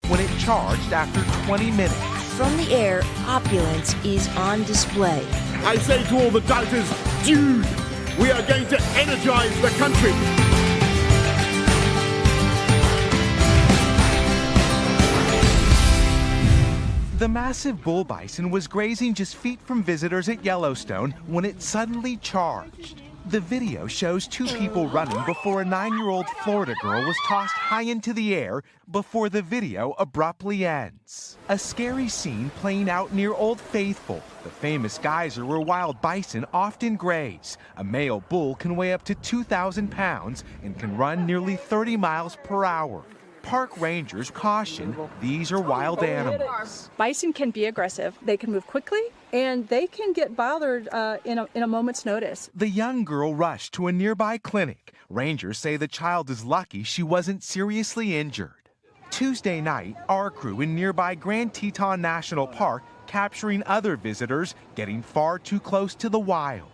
when it charged after 20 minutes. From the air, opulence is on display. I say to all the doubters, dude, we are going to energize the country. The massive bull bison was grazing just feet from visitors at Yellowstone when it suddenly charged. The video shows two people running before a 9-year-old Florida girl was tossed high into the air before the video abruptly ends. A scary scene playing out near Old Faithful, the famous geyser where wild bison often graze. A male bull can weigh up to 2,000 pounds and can run nearly 30 miles per hour. Park rangers caution these are wild animals. Bison can be aggressive. They can move quickly, and they can get bothered in a moment's notice. The young girl rushed to a nearby clinic. Rangers say the child is lucky she wasn't seriously injured. Tuesday night, our crew in nearby Grand Teton National Park capturing other visitors getting far too close to the wild.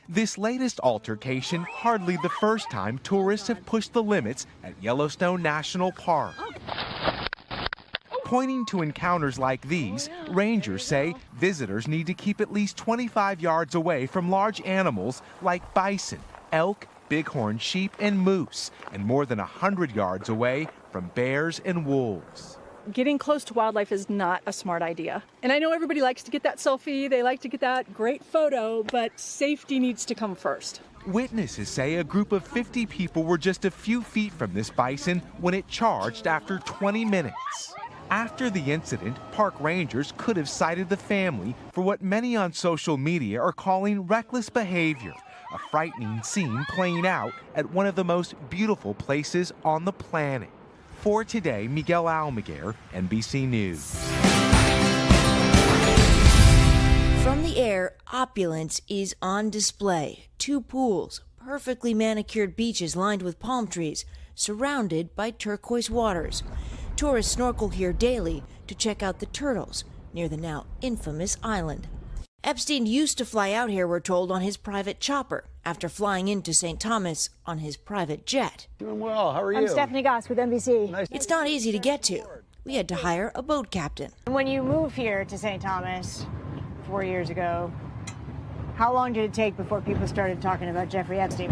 This latest altercation hardly the first time tourists have pushed the limits at Yellowstone National Park. Pointing to encounters like these, rangers say visitors need to keep at least 25 yards away from large animals like bison, elk, bighorn sheep, and moose, and more than 100 yards away from bears and wolves. Getting close to wildlife is not a smart idea. And I know everybody likes to get that selfie, they like to get that great photo, but safety needs to come first. Witnesses say a group of 50 people were just a few feet from this bison when it charged after 20 minutes. After the incident, park rangers could have cited the family for what many on social media are calling reckless behavior, a frightening scene playing out at one of the most beautiful places on the planet. For today, Miguel Almaguer, NBC News. From the air, opulence is on display. 2 pools, perfectly manicured beaches lined with palm trees, surrounded by turquoise waters. Tourists snorkel here daily to check out the turtles near the now infamous island. Epstein used to fly out here, we're told, on his private chopper after flying into St. Thomas on his private jet. Doing well. How are you? I'm Stephanie Goss with NBC. Nice. It's not easy to get to. We had to hire a boat captain. When you moved here to St. Thomas 4 years ago, how long did it take before people started talking about Jeffrey Epstein?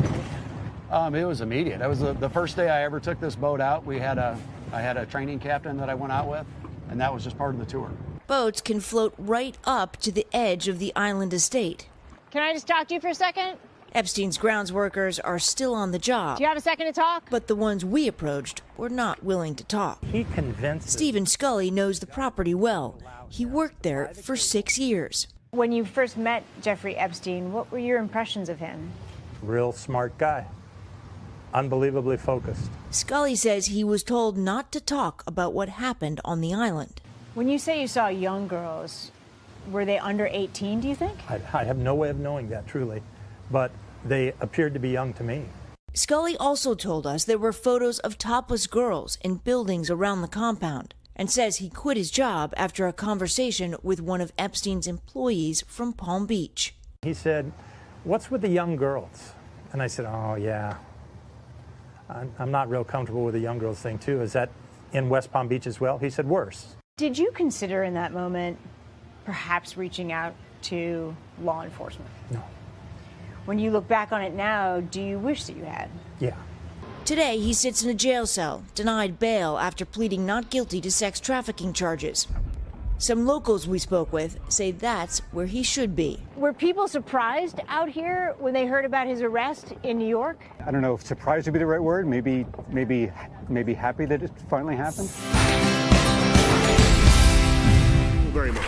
It was immediate. It was the first day I ever took this boat out. I had a training captain that I went out with, and that was just part of the tour. Boats can float right up to the edge of the island estate. Can I just talk to you for a second? Epstein's grounds workers are still on the job. Do you have a second to talk? But the ones we approached were not willing to talk. He convinced Stephen Scully knows the property well. He worked there for 6 years. When you first met Jeffrey Epstein, what were your impressions of him? Real smart guy. Unbelievably focused. Scully says he was told not to talk about what happened on the island. When you say you saw young girls, were they under 18, do you think? I have no way of knowing that, truly. But they appeared to be young to me. Scully also told us there were photos of topless girls in buildings around the compound, and says he quit his job after a conversation with one of Epstein's employees from Palm Beach. He said, "What's with the young girls?" And I said, "Oh, yeah. I'm not real comfortable with the young girls thing, too. Is that in West Palm Beach as well?" He said, "Worse." Did you consider in that moment perhaps reaching out to law enforcement? No. When you look back on it now, do you wish that you had? Yeah. Today, he sits in a jail cell, denied bail after pleading not guilty to sex trafficking charges. Some locals we spoke with say that's where he should be. Were people surprised out here when they heard about his arrest in New York? I don't know if surprised would be the right word. Maybe happy that it finally happened. Very much.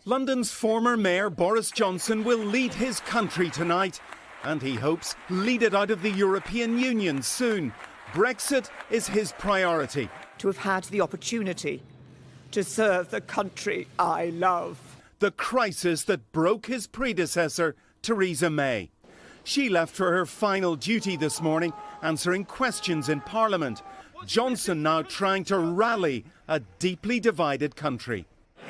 London's former mayor Boris Johnson will lead his country tonight, and he hopes lead it out of the European Union soon. Brexit is his priority. To have had the opportunity to serve the country I love. The crisis that broke his predecessor, Theresa May. She left for her final duty this morning, answering questions in Parliament. Johnson now trying to rally a deeply divided country.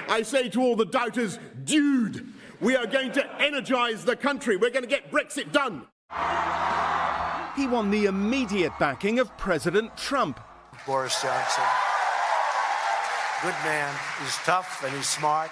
I say to all the doubters, dude, we are going to energize the country. We're going to get Brexit done. He won the immediate backing of President Trump. Boris Johnson. Good man. He's tough and he's smart.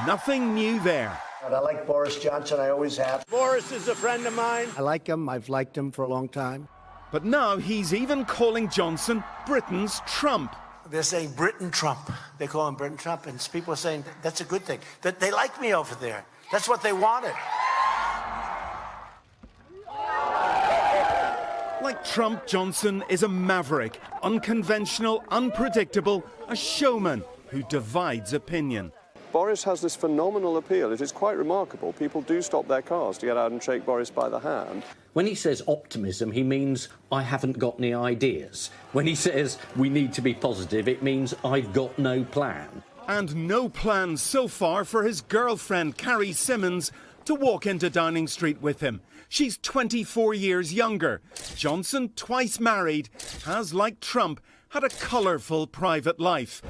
Nothing new there. And I like Boris Johnson. I always have. Boris is a friend of mine. I like him. I've liked him for a long time. But now he's even calling Johnson Britain's Trump. They're saying Britain Trump. They call him Britain Trump, and people are saying that's a good thing. That they like me over there. That's what they wanted. Like Trump, Johnson is a maverick, unconventional, unpredictable, a showman who divides opinion. Boris has this phenomenal appeal. It is quite remarkable. People do stop their cars to get out and shake Boris by the hand. When he says optimism, he means I haven't got any ideas. When he says we need to be positive, it means I've got no plan. And no plan so far for his girlfriend, Carrie Simmons, to walk into Downing Street with him. She's 24 years younger. Johnson, twice married, has, like Trump, had a colourful private life.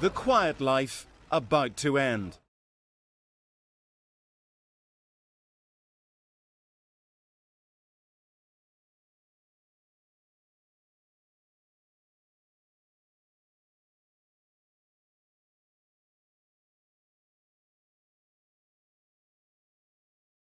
The quiet life about to end.